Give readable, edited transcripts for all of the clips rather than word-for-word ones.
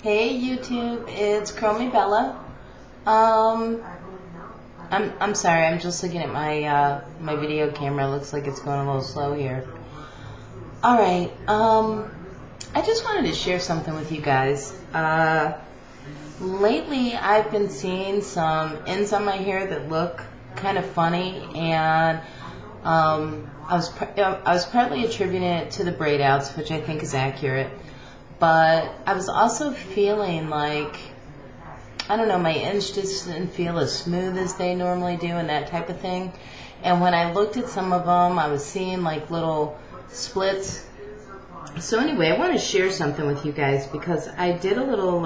Hey YouTube, it's Chromie Bella. Um, I'm sorry, I'm just looking at my video camera. It looks like it's going a little slow here. All right. I just wanted to share something with you guys. Lately I've been seeing some ends on my hair that look kind of funny, and I was partly attributing it to the braid outs, which I think is accurate. But I was also feeling like, I don't know, my ends just didn't feel as smooth as they normally do and that type of thing. And when I looked at some of them, I was seeing like little splits. So anyway, I want to share something with you guys because I did a little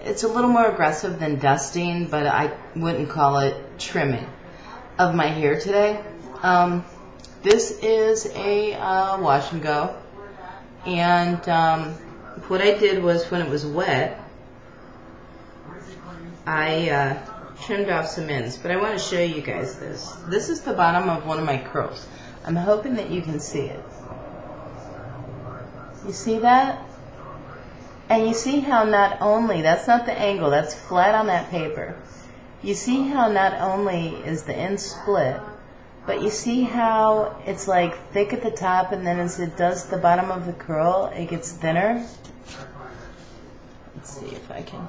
it's a little more aggressive than dusting, but I wouldn't call it trimming of my hair today. This is a wash and go. And what I did was, when it was wet, I trimmed off some ends. But I want to show you guys this. This is the bottom of one of my curls. I'm hoping that you can see it. You see that? And you see how not only, that's not the angle, that's flat on that paper. You see how not only is the end split, but you see how it's like thick at the top, and then as it does the bottom of the curl, it gets thinner. Let's see if I can.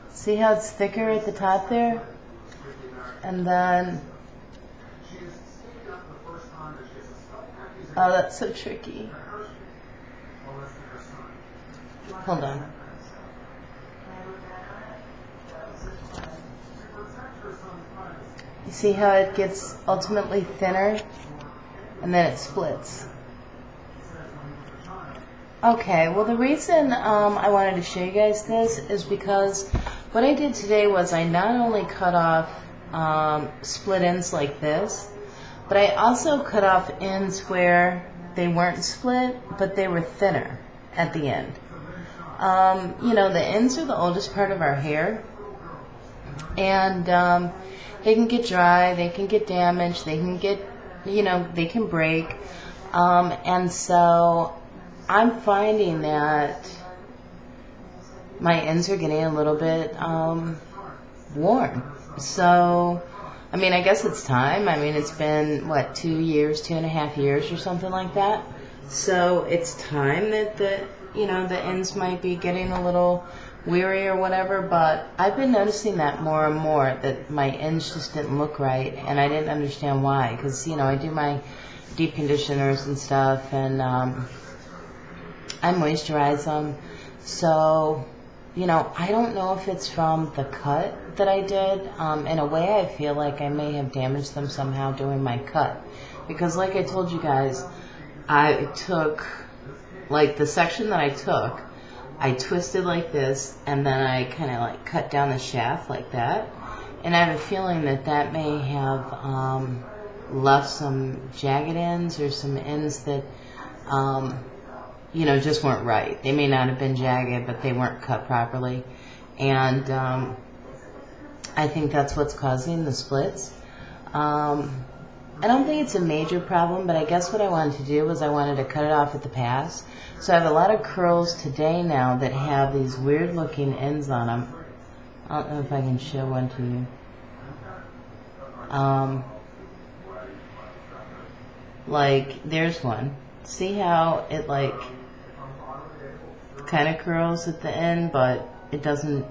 See how it's thicker at the top there? And then, oh, that's so tricky. Hold on. You see how it gets ultimately thinner and then it splits. Okay, well, the reason I wanted to show you guys this is because what I did today was I not only cut off split ends like this, but I also cut off ends where they weren't split, but they were thinner at the end. You know, the ends are the oldest part of our hair, and they can get dry, they can get damaged, they can get, you know, they can break. And so I'm finding that my ends are getting a little bit worn. So, I mean, I guess it's time. I mean, it's been, what, 2 years, 2.5 years or something like that. So it's time that the ends might be getting a little weary or whatever, but I've been noticing that more and more, that my ends just didn't look right, and I didn't understand why, because, you know, I do my deep conditioners and stuff, and I moisturize them, so, you know, I don't know if it's from the cut that I did. In a way, I feel like I may have damaged them somehow during my cut, because like I told you guys, I took, like, the section that I took, I twisted like this, and then I kind of like cut down the shaft like that. And I have a feeling that that may have left some jagged ends, or some ends that, you know, just weren't right. They may not have been jagged, but they weren't cut properly. And I think that's what's causing the splits. I don't think it's a major problem, but I guess what I wanted to do was I wanted to cut it off at the pass. So I have a lot of curls today now that have these weird looking ends on them. I don't know if I can show one to you. Like, there's one. See how it like kind of curls at the end, but it doesn't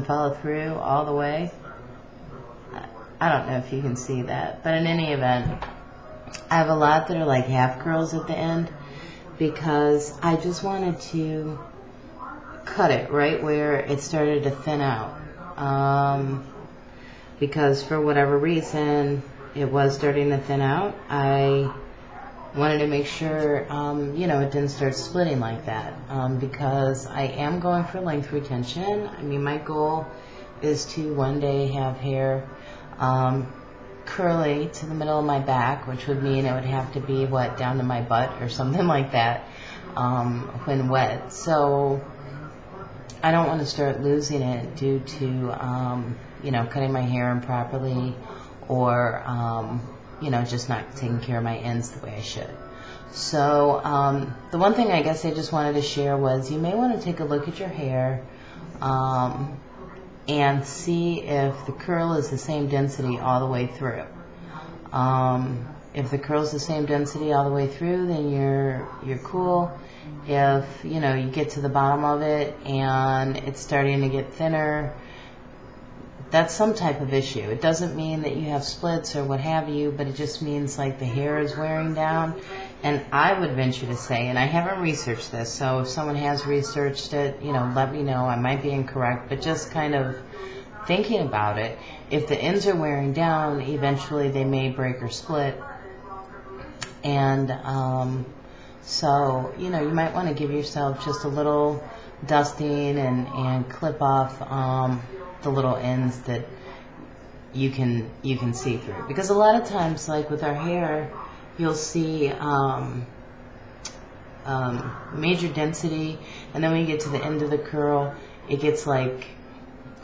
follow through all the way. I don't know if you can see that, but in any event, I have a lot that are like half curls at the end, because I just wanted to cut it right where it started to thin out, because for whatever reason it was starting to thin out. I wanted to make sure you know, it didn't start splitting like that, because I am going for length retention. I mean, my goal is to one day have hair curly to the middle of my back, which would mean it would have to be, what, down to my butt or something like that when wet. So I don't want to start losing it due to you know, cutting my hair improperly, or you know, just not taking care of my ends the way I should. So the one thing I guess I just wanted to share was you may want to take a look at your hair and see if the curl is the same density all the way through. If the curl's the same density all the way through, then you're cool. If you get to the bottom of it and it's starting to get thinner, that's some type of issue. It doesn't mean that you have splits or what have you, but it just means like the hair is wearing down. And I would venture to say, and I haven't researched this, so if someone has researched it, let me know. I might be incorrect, but just kind of thinking about it, if the ends are wearing down, eventually they may break or split. And so, you might want to give yourself just a little dusting and clip off the little ends that you can see through. Because a lot of times, like with our hair, you'll see major density, and then when you get to the end of the curl, it gets like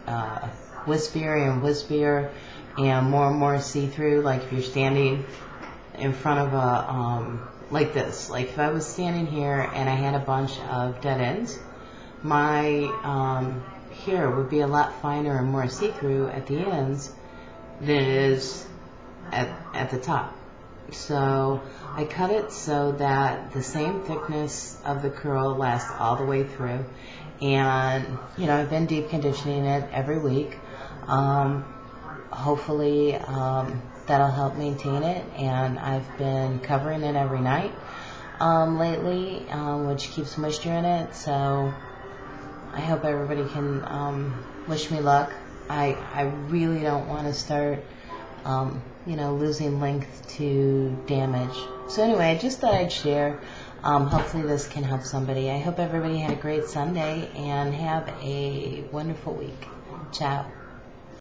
wispier and wispier and more see-through. Like if you're standing in front of a like this, like if I was standing here and I had a bunch of dead ends, my hair would be a lot finer and more see-through at the ends than it is at the top. So I cut it so that the same thickness of the curl lasts all the way through. And I've been deep conditioning it every week. Hopefully that'll help maintain it, and I've been covering it every night lately, which keeps moisture in it. So I hope everybody can wish me luck. I really don't want to start losing length to damage. So anyway, I just thought I'd share. Hopefully this can help somebody. I hope everybody had a great Sunday and have a wonderful week. Ciao.